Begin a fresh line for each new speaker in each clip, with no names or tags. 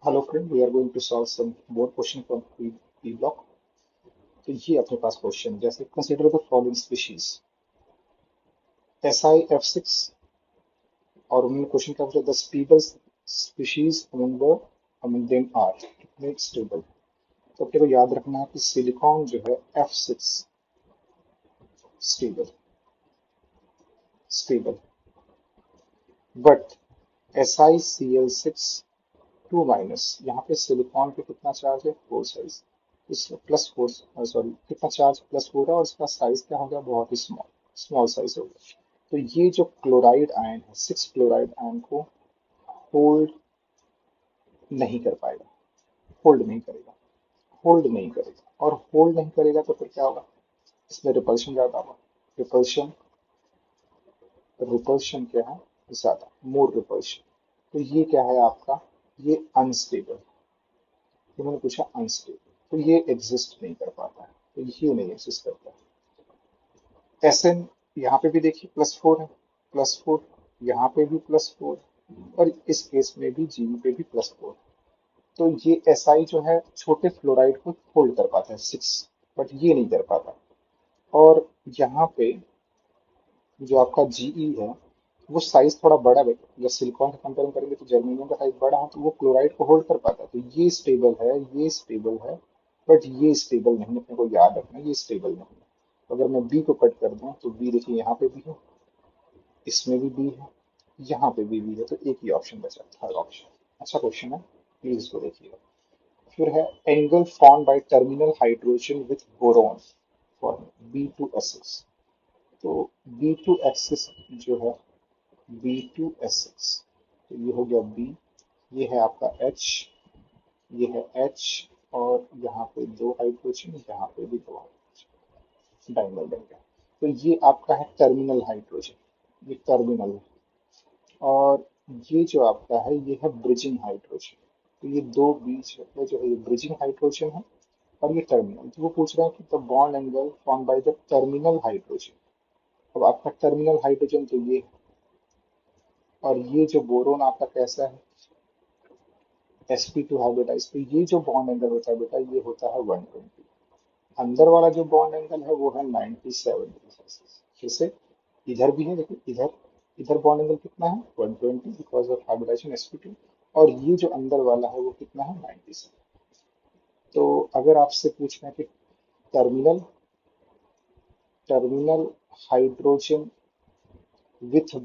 Hello friend, we are going to solve some more question from P block. तो ये अपने पास question जैसे consider the following species SiF6 और उन्होंने क्वेश्चन क्या पूछा the stable species among them are कितने स्टेबल। तो अपने को याद रखना है कि सिलिकॉन जो है F6 stable stable but SiCl6 two minus यहाँ पे सिलिकॉन पे कितना चार्ज है फोर साइज इसमें प्लस फोर सॉरी कितना चार्ज प्लस फोर है और इसका साइज क्या हो गया बहुत ही स्मॉल स्मॉल साइज हो गया। तो ये जो क्लोराइड आयन है सिक्स क्लोराइड आयन को होल्ड नहीं कर पाएगा होल्ड नहीं करेगा और होल्ड नहीं करेगा तो फिर क्या होगा इसमें रिपल्शन ज्यादा होगा रिपल्शन रिपल्शन क्या है ज्यादा मोर रिपल्शन। तो ये क्या है आपका ये अनस्टेबल उन्होंने पूछा अनस्टेबल तो ये एग्जिस्ट नहीं कर पाता है तो ये नहीं एग्जिस्ट करता है। Sn यहाँ पे भी देखिए प्लस फोर है प्लस फोर यहाँ पे भी प्लस फोर और इस केस में भी Ge पे भी प्लस फोर। तो ये Si जो है छोटे फ्लोराइड को होल्ड कर पाता है सिक्स बट ये नहीं कर पाता। और यहाँ पे जो आपका Ge है वो साइज थोड़ा बड़ा है जब सिलिकॉन से कंपेयर करेंगे तो जर्मेनियम का साइज बड़ा है तो वो क्लोराइड को होल्ड कर पाता है तो ये स्टेबल है ये स्टेबल है बट ये स्टेबल नहीं अपने को याद रखना ये स्टेबल नहीं है। तो अगर मैं बी को कट कर दूं तो बी देखिए यहाँ पे भी है इसमें भी बी है यहाँ पे भी है तो एक ही ऑप्शन बचा थर्ड ऑप्शन। अच्छा क्वेश्चन है प्लीज इसको देखिएगा। फिर है angle form by terminal hydrogen with boron form B2S6। तो B2S6 जो है B2S6 तो ये हो गया B ये है आपका H ये है H और यहाँ पे दो हाइड्रोजन यहाँ पे भी दो हाइड्रोजन डायमंड बन गया। तो ये आपका है टर्मिनल हाइड्रोजन ये टर्मिनल है और ये जो आपका है ये है ब्रिजिंग हाइड्रोजन। तो ये दो बीच में जो है ये ब्रिजिंग हाइड्रोजन है और ये टर्मिनल तो वो पूछ रहा है कि the bond angle form by the terminal hydrogen. अब आपका टर्मिनल हाइड्रोजन तो ये और ये जो बोरोन आपका कैसा है sp2 हाइब्रिडाइज तो ये जो बॉन्ड एंगल होता है बेटा ये होता है 120। अंदर वाला जो बॉन्ड एंगल है वो है 97 डिग्री सेल्सियस। फिर से इधर भी है देखिए इधर इधर बॉन्ड एंगल कितना है 120 बिकॉज ऑफ हाइब्रिडाइजेशन sp2 और ये जो अंदर वाला है वो कितना है 97। तो अगर आपसे पूछ रहे हैं कि terminal terminal hydrogen with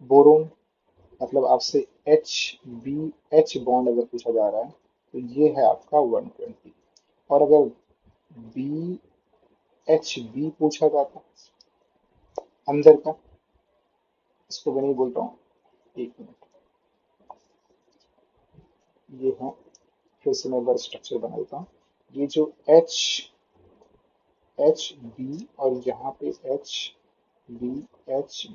boron मतलब आपसे एच बी एच बॉन्ड अगर पूछा जा रहा है तो ये है आपका 120। और अगर बी एच बी पूछा जाता अंदर का इसको मैं नहीं बोल रहा हूँ एक मिनट ये है फिर से मैं एक बार स्ट्रक्चर बना देता हूँ। ये जो एच एच बी और यहाँ पे एच बी एच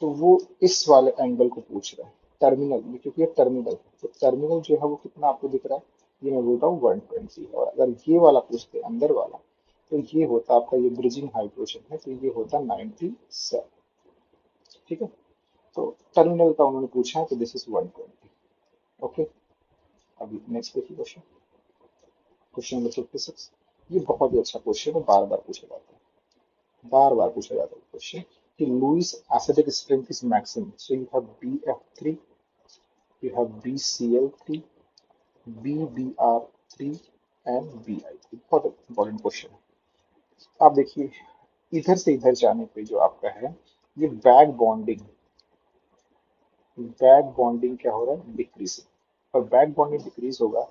तो वो इस वाले एंगल को पूछ रहा है टर्मिनल ये क्योंकि ये टर्मिनल तो टर्मिनल जो है वो कितना आपको दिख रहा है ये मैं बोल रहा हूँ 120 और अगर ये वाला पूछते अंदर वाला तो ये होता आपका ये ब्रिजिंग हाइड्रोजन है तो ये होता 97। ठीक है तो टर्मिनल का उन्होंने पूछा है तो दिस इज 120। ओके अभी नेक्स्ट देखिए क्वेश्चन क्वेश्चन नंबर 56। ये बहुत ही अच्छा क्वेश्चन है बार बार पूछा जाता है बार बार पूछा जाता है क्वेश्चन कि Lewis acidic strength is maximum so you have BF3 you have BCl3 BBr3 and BI3 बहुत इंपॉर्टेंट क्वेश्चन है। आप देखिए इधर से इधर जाने पे जो आपका है ये बैक बॉन्डिंग क्या हो रहा है डिक्रीज और बैक बॉन्डिंग डिक्रीज होगा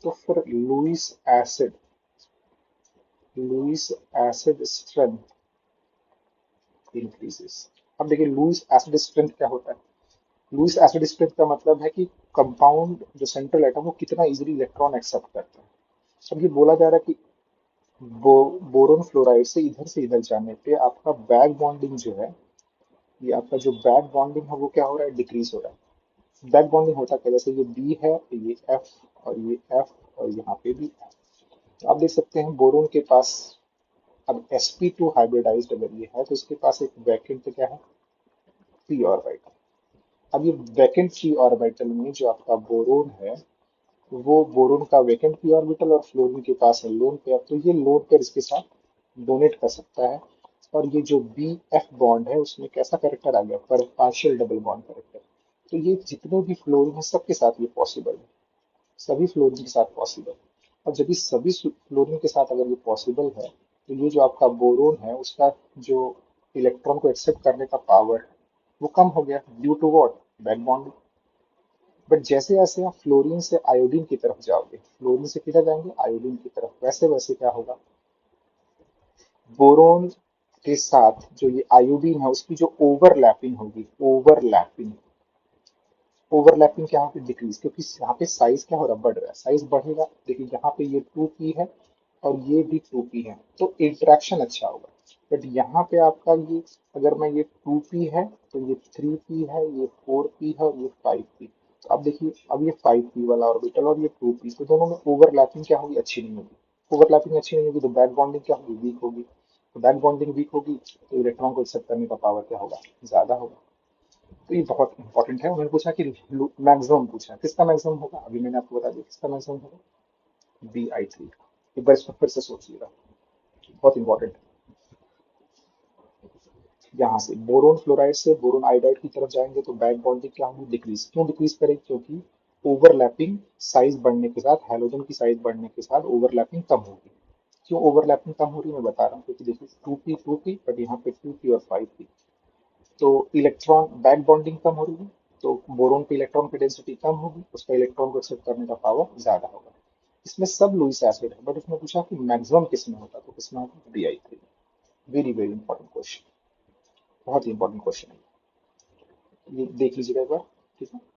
तो फिर लुईस एसिड स्ट्रेंथ इंक्रीजेस। अब देखिए लुईस एसिड स्ट्रेंथ क्या होता है लुईस एसिड स्ट्रेंथ का मतलब है कि कंपाउंड जो सेंट्रल एटम वो कितना इजीली इलेक्ट्रॉन एक्सेप्ट करता है। अब ये बोला जा रहा है कि बोरोन फ्लोराइड से इधर जाने पे आपका बैक बॉन्डिंग जो है ये आपका जो बैक बॉन्डिंग है वो क्या हो रहा है डिक्रीज हो रहा है। बैक बॉन्डिंग होता क्या जैसे ये बी है ये एफ और ये एफ और यहाँ पे भी एफ। तो आप देख सकते हैं बोरोन के पास अब sp2 हाइब्रिडाइज्ड अगर ये है तो इसके पास एक वैकेंट क्या है p ऑर्बिटल अब ये वैकेंट फ्री ऑर्बिटल में जो आपका बोरोन है, वो बोरोन का वैकेंट पी ऑर्बिटल और फ्लोरीन के पास है लोन पेयर, तो ये लोन पेयर इसके साथ डोनेट कर सकता है। और ये जो बी एफ बॉन्ड है उसमें कैसा कैरेक्टर आ गया, पर पार्शियल डबल बॉन्ड कैरेक्टर। तो ये जितने भी फ्लोरीन है सबके साथ ये पॉसिबल है, सभी फ्लोरीन के साथ पॉसिबल। और जब ये सभी फ्लोरीन के साथ अगर ये पॉसिबल है, तो ये जो आपका बोरोन है उसका जो इलेक्ट्रॉन को एक्सेप्ट करने का पावर है वो कम हो गया, due to what, back bond. But जैसे जैसे आप फ्लोरीन से आयोडीन की तरफ जाओगे, फ्लोरीन से किधर जाएंगे, आयोडीन की तरफ, वैसे वैसे क्या होगा, बोरोन के साथ जो ये आयोडीन है उसकी जो ओवरलैपिंग होगी, ओवरलैपिंग, ओवरलैपिंग क्या होगी, डिक्रीज, क्योंकि यहाँ पे साइज क्या हो रहा है, बढ़ रहा है, साइज बढ़ेगा। देखिए यहाँ पे ये 2p है और ये भी 2p है, तो इंटरेक्शन अच्छा होगा। बट यहाँ पे आपका ये, अगर मैं ये 2p है तो ये 3p है, ये 4p है और ये 5p। तो अब देखिए, अब ये 5p वाला ऑर्बिटल और ये 2p, तो दोनों में ओवरलैपिंग क्या होगी, अच्छी नहीं होगी। ओवरलैपिंग अच्छी नहीं होगी तो बैक बॉन्डिंग क्या होगी, वीक होगी। तो बैक बॉन्डिंग वीक होगी तो इलेक्ट्रॉन को एक्सेप्ट करने का पावर क्या होगा, ज्यादा होगा। तो ये बहुत इंपॉर्टेंट है। उन्होंने पूछा कि मैक्सिमम पूछा, किसका मैक्सिमम होगा, अभी मैंने आपको बता दिया किसका मैक्सिमम होगा, Bi3 का। एक बार इसको फिर से सोचिएगा, बहुत इंपॉर्टेंट है। यहाँ से बोरोन फ्लोराइड से बोरोन आयोडाइड की तरफ जाएंगे तो बैक बॉन्डिंग क्या होगी, डिक्रीज। क्यों डिक्रीज करेगी, क्योंकि ओवरलैपिंग साइज बढ़ने के साथ, हैलोजन की साइज बढ़ने के साथ ओवरलैपिंग कम होगी। क्यों ओवरलैपिंग कम हो रही है मैं बता रहा हूँ, क्योंकि देखिए 2p बट यहाँ पे 2p और 5p, तो इलेक्ट्रॉन बैक बॉन्डिंग कम हो रही है, तो बोरोन पे इलेक्ट्रॉन की डेंसिटी कम होगी, उसका इलेक्ट्रॉन को एक्सेप्ट करने का पावर ज्यादा होगा। इसमें सब लुईस एसिड है, बट उसने पूछा कि मैक्सिमम किसमें होता, तो किसमें होता, Bi3। Very very important question, बहुत ही इंपॉर्टेंट क्वेश्चन है, ये देख लीजिएगा एक बार, ठीक है।